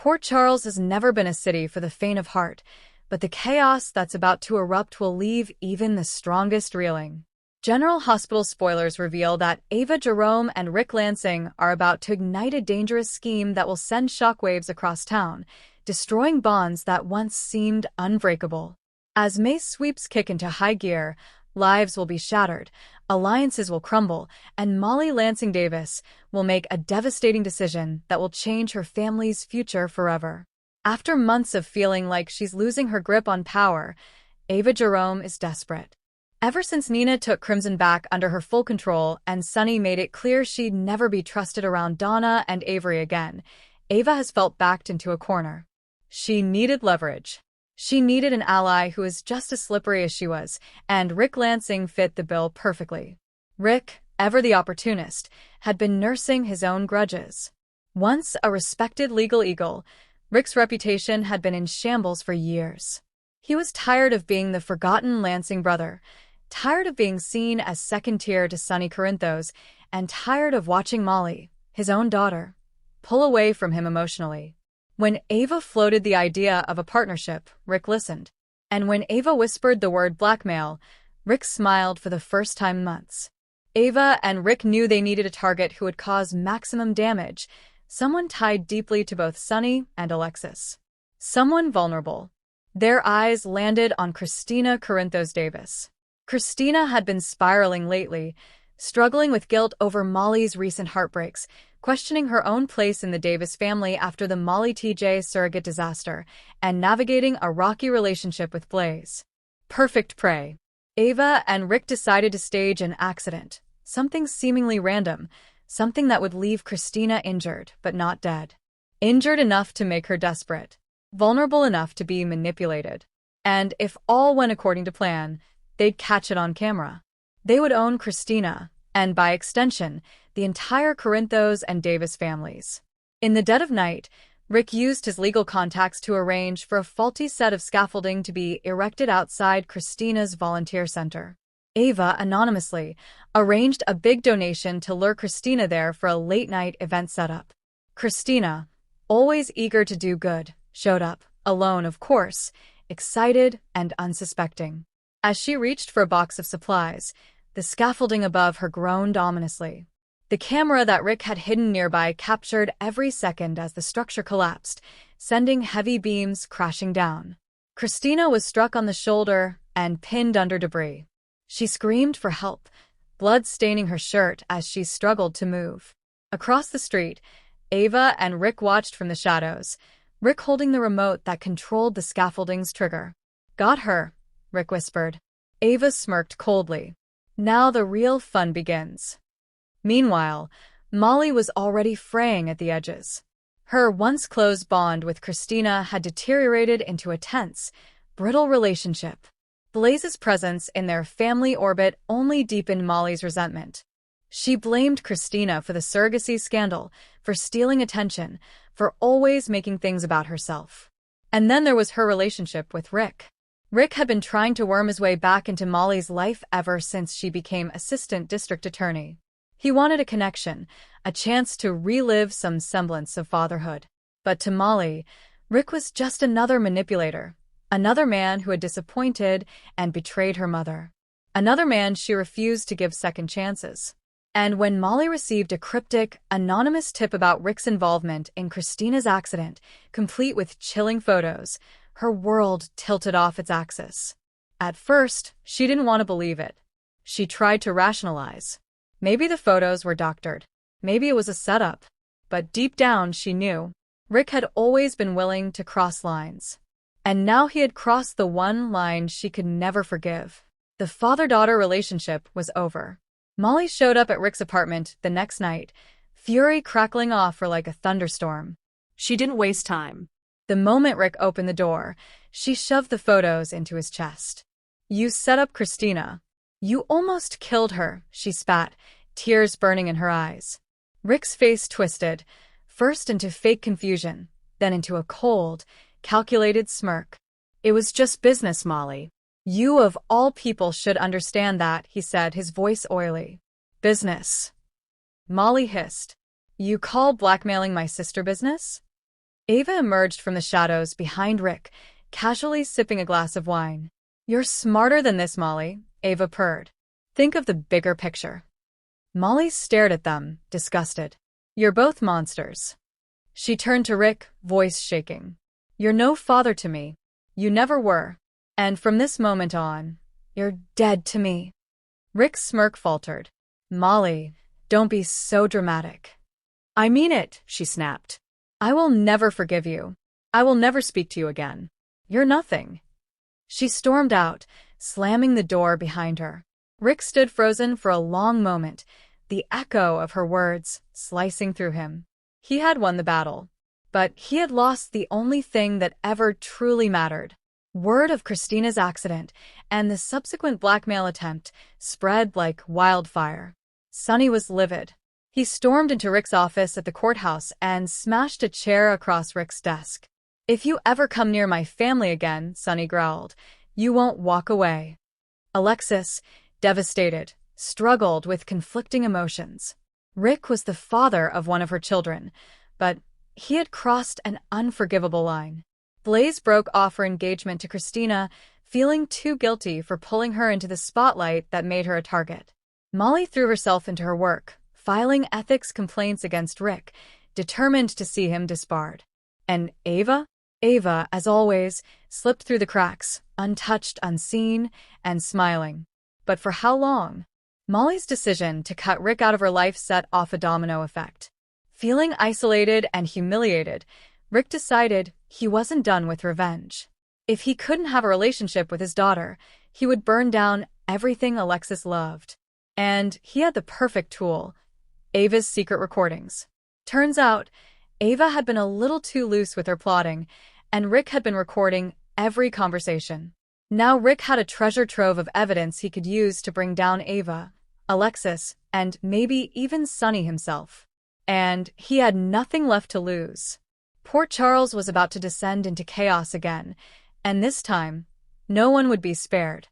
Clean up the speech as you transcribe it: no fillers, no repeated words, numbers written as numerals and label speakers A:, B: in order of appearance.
A: Port Charles has never been a city for the faint of heart, but the chaos that's about to erupt will leave even the strongest reeling. General Hospital spoilers reveal that Ava Jerome and Rick Lansing are about to ignite a dangerous scheme that will send shockwaves across town, destroying bonds that once seemed unbreakable. As May's sweeps kick into high gear, lives will be shattered, alliances will crumble, and Molly Lansing Davis will make a devastating decision that will change her family's future forever. After months of feeling like she's losing her grip on power, Ava Jerome is desperate. Ever since Nina took Crimson back under her full control and Sunny made it clear she'd never be trusted around Donna and Avery again, Ava has felt backed into a corner. She needed leverage. She needed an ally who was just as slippery as she was, and Rick Lansing fit the bill perfectly. Rick, ever the opportunist, had been nursing his own grudges. Once a respected legal eagle, Rick's reputation had been in shambles for years. He was tired of being the forgotten Lansing brother, tired of being seen as second-tier to Sonny Corinthos, and tired of watching Molly, his own daughter, pull away from him emotionally. When Ava floated the idea of a partnership, Rick listened. And when Ava whispered the word blackmail, Rick smiled for the first time in months. Ava and Rick knew they needed a target who would cause maximum damage, someone tied deeply to both Sonny and Alexis. Someone vulnerable. Their eyes landed on Christina Corinthos Davis. Christina had been spiraling lately, struggling with guilt over Molly's recent heartbreaks, questioning her own place in the Davis family after the Molly TJ surrogate disaster, and navigating a rocky relationship with Blaze. Perfect prey. Ava and Rick decided to stage an accident, something seemingly random, something that would leave Christina injured but not dead. Injured enough to make her desperate, vulnerable enough to be manipulated. And if all went according to plan, they'd catch it on camera. They would own Christina, and by extension, the entire Corinthos and Davis families. In the dead of night, Rick used his legal contacts to arrange for a faulty set of scaffolding to be erected outside Christina's volunteer center. Ava, anonymously, arranged a big donation to lure Christina there for a late-night event setup. Christina, always eager to do good, showed up, alone of course, excited and unsuspecting. As she reached for a box of supplies, the scaffolding above her groaned ominously. The camera that Rick had hidden nearby captured every second as the structure collapsed, sending heavy beams crashing down. Christina was struck on the shoulder and pinned under debris. She screamed for help, blood staining her shirt as she struggled to move. Across the street, Ava and Rick watched from the shadows, Rick holding the remote that controlled the scaffolding's trigger. "Got her," Rick whispered. Ava smirked coldly. Now the real fun begins. Meanwhile, Molly was already fraying at the edges. Her once-close bond with Christina had deteriorated into a tense, brittle relationship. Blaze's presence in their family orbit only deepened Molly's resentment. She blamed Christina for the surrogacy scandal, for stealing attention, for always making things about herself. And then there was her relationship with Rick. Rick had been trying to worm his way back into Molly's life ever since she became assistant district attorney. He wanted a connection, a chance to relive some semblance of fatherhood. But to Molly, Rick was just another manipulator, another man who had disappointed and betrayed her mother, another man she refused to give second chances. And when Molly received a cryptic, anonymous tip about Rick's involvement in Christina's accident, complete with chilling photos, her world tilted off its axis. At first, she didn't want to believe it. She tried to rationalize. Maybe the photos were doctored. Maybe it was a setup. But deep down, she knew. Rick had always been willing to cross lines. And now he had crossed the one line she could never forgive. The father-daughter relationship was over. Molly showed up at Rick's apartment the next night, fury crackling off her like a thunderstorm.
B: She didn't waste time.
A: The moment Rick opened the door, she shoved the photos into his chest. "You set up Christina. You almost killed her," she spat, tears burning in her eyes. Rick's face twisted, first into fake confusion, then into a cold, calculated smirk. "It was just business, Molly. You of all people should understand that," he said, his voice oily. "Business?" Molly hissed. "You call blackmailing my sister business?" Ava emerged from the shadows behind Ric, casually sipping a glass of wine. "You're smarter than this, Molly," Ava purred. "Think of the bigger picture." Molly stared at them, disgusted. "You're both monsters." She turned to Ric, voice shaking. "You're no father to me. You never were. And from this moment on, you're dead to me." Ric's smirk faltered. "Molly, don't be so dramatic." "I mean it," she snapped. "I will never forgive you. I will never speak to you again. You're nothing." She stormed out, slamming the door behind her. Ric stood frozen for a long moment, the echo of her words slicing through him. He had won the battle, but he had lost the only thing that ever truly mattered. Word of Christina's accident and the subsequent blackmail attempt spread like wildfire. Sonny was livid. He stormed into Ric's office at the courthouse and smashed a chair across Ric's desk. "If you ever come near my family again," Sonny growled, "you won't walk away." Alexis, devastated, struggled with conflicting emotions. Ric was the father of one of her children, but he had crossed an unforgivable line. Blaze broke off her engagement to Christina, feeling too guilty for pulling her into the spotlight that made her a target. Molly threw herself into her work, filing ethics complaints against Ric, determined to see him disbarred. And Ava? Ava, as always, slipped through the cracks, untouched, unseen, and smiling. But for how long? Molly's decision to cut Ric out of her life set off a domino effect. Feeling isolated and humiliated, Ric decided he wasn't done with revenge. If he couldn't have a relationship with his daughter, he would burn down everything Alexis loved. And he had the perfect tool: Ava's secret recordings. Turns out, Ava had been a little too loose with her plotting, and Ric had been recording every conversation. Now Ric had a treasure trove of evidence he could use to bring down Ava, Alexis, and maybe even Sonny himself. And he had nothing left to lose. Port Charles was about to descend into chaos again, and this time, no one would be spared.